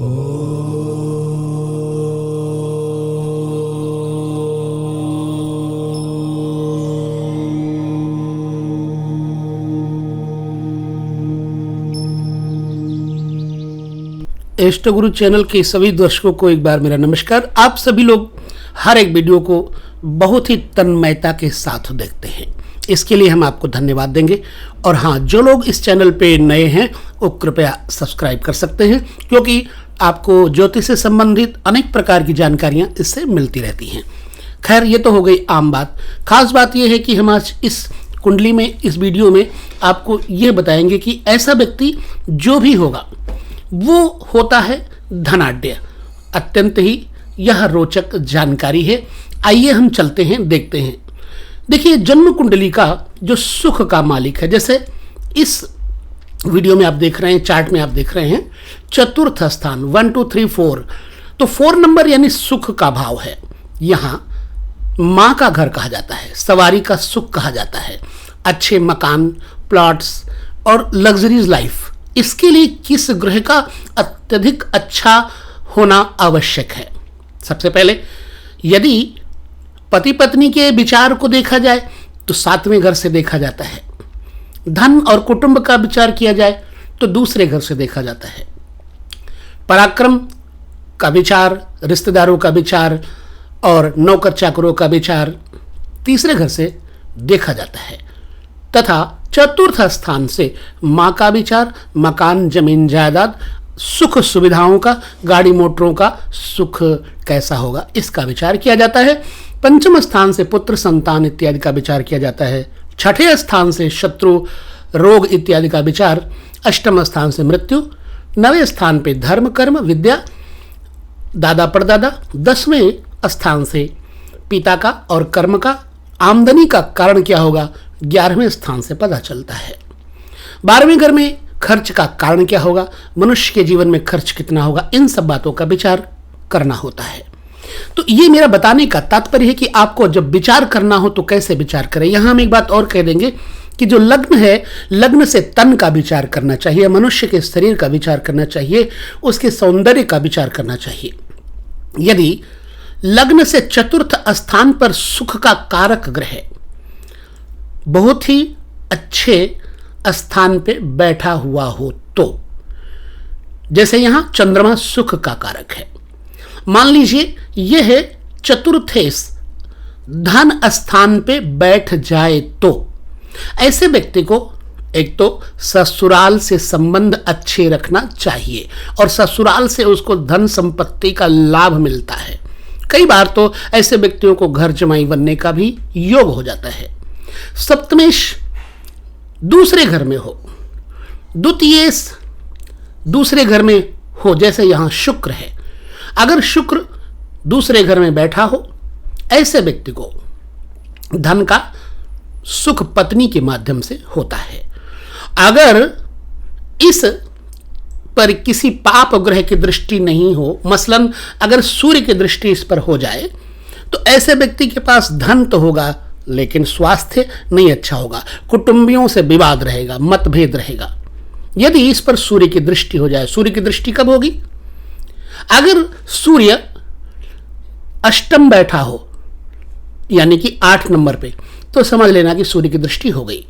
इष्ट गुरु चैनल के सभी दर्शकों को एक बार मेरा नमस्कार। आप सभी लोग हर एक वीडियो को बहुत ही तन्मयता के साथ देखते हैं, इसके लिए हम आपको धन्यवाद देंगे। और हाँ, जो लोग इस चैनल पे नए हैं वो कृपया सब्सक्राइब कर सकते हैं, क्योंकि आपको ज्योतिष से संबंधित अनेक प्रकार की जानकारियां इससे मिलती रहती हैं। खैर, ये तो हो गई आम बात। खास बात यह है कि हम आज इस कुंडली में, इस वीडियो में आपको ये बताएंगे कि ऐसा व्यक्ति जो भी होगा वो होता है धनाढ्य। अत्यंत ही यह रोचक जानकारी है। आइए हम चलते हैं, देखते हैं। देखिए, जन्म कुंडली का जो सुख का मालिक है, जैसे इस वीडियो में आप देख रहे हैं, चार्ट में आप देख रहे हैं चतुर्थ स्थान 1 2 3 4, तो 4 नंबर यानी सुख का भाव है। यहां मां का घर कहा जाता है, सवारी का सुख कहा जाता है, अच्छे मकान, प्लॉट्स और लग्जरीज लाइफ। इसके लिए किस ग्रह का अत्यधिक अच्छा होना आवश्यक है? सबसे पहले यदि पति पत्नी के विचार को देखा जाए तो 7वें घर से देखा जाता है। धन और कुटुंब का विचार किया जाए तो दूसरे घर से देखा जाता है। पराक्रम का विचार, रिश्तेदारों का विचार और नौकर चाकरों का विचार तीसरे घर से देखा जाता है। तथा चतुर्थ स्थान से मां का विचार, मकान, जमीन जायदाद, सुख सुविधाओं का, गाड़ी मोटरों का सुख कैसा होगा, इसका विचार किया जाता है। पंचम स्थान से पुत्र, संतान इत्यादि का विचार किया जाता है। छठे स्थान से शत्रु, रोग इत्यादि का विचार। अष्टम स्थान से मृत्यु। 9वें स्थान पे धर्म, कर्म, विद्या, दादा परदादा। 10वें स्थान से पिता का और कर्म का, आमदनी का कारण क्या होगा, 11वें स्थान से पता चलता है। 12वें घर में खर्च का कारण क्या होगा, मनुष्य के जीवन में खर्च कितना होगा, इन सब बातों का विचार करना होता है। तो ये मेरा बताने का तात्पर्य है कि आपको जब विचार करना हो तो कैसे विचार करें। यहां हम एक बात और कह देंगे कि जो लग्न है, लग्न से तन का विचार करना चाहिए, मनुष्य के शरीर का विचार करना चाहिए, उसके सौंदर्य का विचार करना चाहिए। यदि लग्न से चतुर्थ स्थान पर सुख का कारक ग्रह बहुत ही अच्छे स्थान पे बैठा हुआ हो तो, जैसे यहां चंद्रमा सुख का कारक है, मान लीजिए यह है चतुर्थेश धन स्थान पे बैठ जाए तो ऐसे व्यक्ति को एक तो ससुराल से संबंध अच्छे रखना चाहिए और ससुराल से उसको धन संपत्ति का लाभ मिलता है। कई बार तो ऐसे व्यक्तियों को घर जमाई बनने का भी योग हो जाता है। सप्तमेश दूसरे घर में हो, द्वितीयेश दूसरे घर में हो, जैसे यहां शुक्र है, अगर शुक्र दूसरे घर में बैठा हो, ऐसे व्यक्ति को धन का सुख पत्नी के माध्यम से होता है। अगर इस पर किसी पाप ग्रह की दृष्टि नहीं हो, मसलन अगर सूर्य की दृष्टि इस पर हो जाए, तो ऐसे व्यक्ति के पास धन तो होगा लेकिन स्वास्थ्य नहीं अच्छा होगा, कुटुंबियों से विवाद रहेगा, मतभेद रहेगा। यदि इस पर सूर्य की दृष्टि हो जाए, सूर्य की दृष्टि कब होगी, अगर सूर्य अष्टम बैठा हो यानी कि 8 नंबर पे, तो समझ लेना कि सूर्य की दृष्टि हो गई।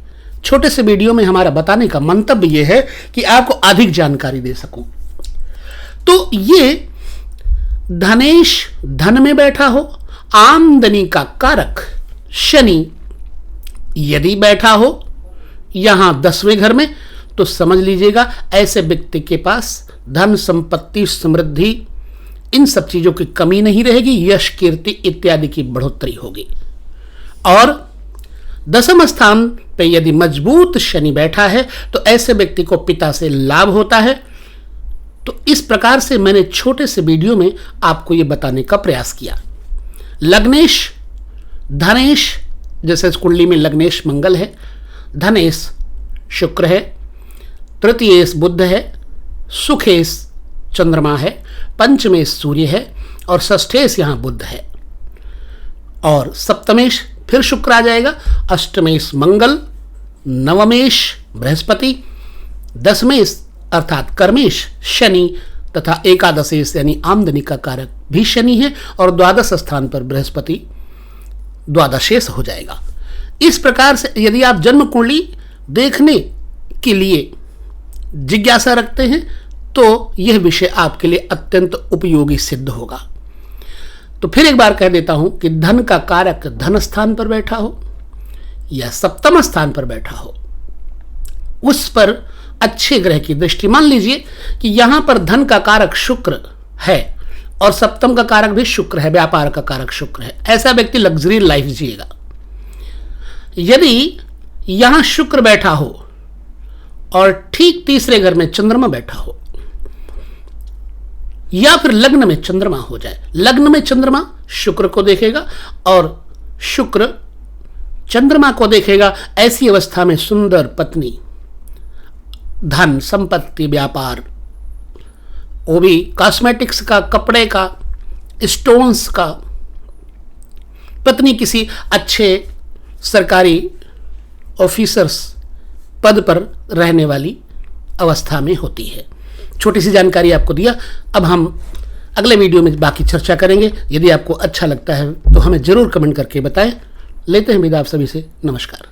छोटे से वीडियो में हमारा बताने का मंतव्य यह है कि आपको अधिक जानकारी दे सकूं। तो ये धनेश धन में बैठा हो, आमदनी का कारक शनि यदि बैठा हो यहां 10वें घर में, तो समझ लीजिएगा ऐसे व्यक्ति के पास धन, संपत्ति, समृद्धि, इन सब चीजों की कमी नहीं रहेगी, यश, कीर्ति इत्यादि की बढ़ोतरी होगी। और 10वें स्थान पे यदि मजबूत शनि बैठा है तो ऐसे व्यक्ति को पिता से लाभ होता है। तो इस प्रकार से मैंने छोटे से वीडियो में आपको यह बताने का प्रयास किया। लग्नेश धनेश, जैसे इस कुंडली में लग्नेश मंगल है, धनेश शुक्र है, तृतीयेश बुध है, सुखेश चंद्रमा है, पंचमेश सूर्य है और षष्ठेश यहां बुध है, और सप्तमेश फिर शुक्र आ जाएगा, अष्टमेश मंगल, नवमेश बृहस्पति, 10वें अर्थात कर्मेश शनि, तथा एकादशेश यानी आमदनी का कारक भी शनि है और द्वादश स्थान पर बृहस्पति द्वादशेश हो जाएगा। इस प्रकार से यदि आप जन्म कुंडली देखने के लिए जिज्ञासा रखते हैं तो यह विषय आपके लिए अत्यंत उपयोगी सिद्ध होगा। तो फिर एक बार कह देता हूं कि धन का कारक धन स्थान पर बैठा हो या सप्तम स्थान पर बैठा हो, उस पर अच्छे ग्रह की दृष्टि, मान लीजिए कि यहां पर धन का कारक शुक्र है और सप्तम का कारक भी शुक्र है, व्यापार का कारक शुक्र है, ऐसा व्यक्ति लग्जरी लाइफ जिएगा। यदि यहां शुक्र बैठा हो और ठीक तीसरे घर में चंद्रमा बैठा हो या फिर लग्न में चंद्रमा हो जाए, लग्न में चंद्रमा शुक्र को देखेगा और शुक्र चंद्रमा को देखेगा, ऐसी अवस्था में सुंदर पत्नी, धन, संपत्ति, व्यापार, वो भी कॉस्मेटिक्स का, कपड़े का, स्टोन्स का, पत्नी किसी अच्छे सरकारी ऑफिसर्स पद पर रहने वाली अवस्था में होती है। छोटी सी जानकारी आपको दिया। अब हम अगले वीडियो में बाकी चर्चा करेंगे। यदि आपको अच्छा लगता है तो हमें जरूर कमेंट करके बताएं। लेते हैं विदा आप सभी से। नमस्कार।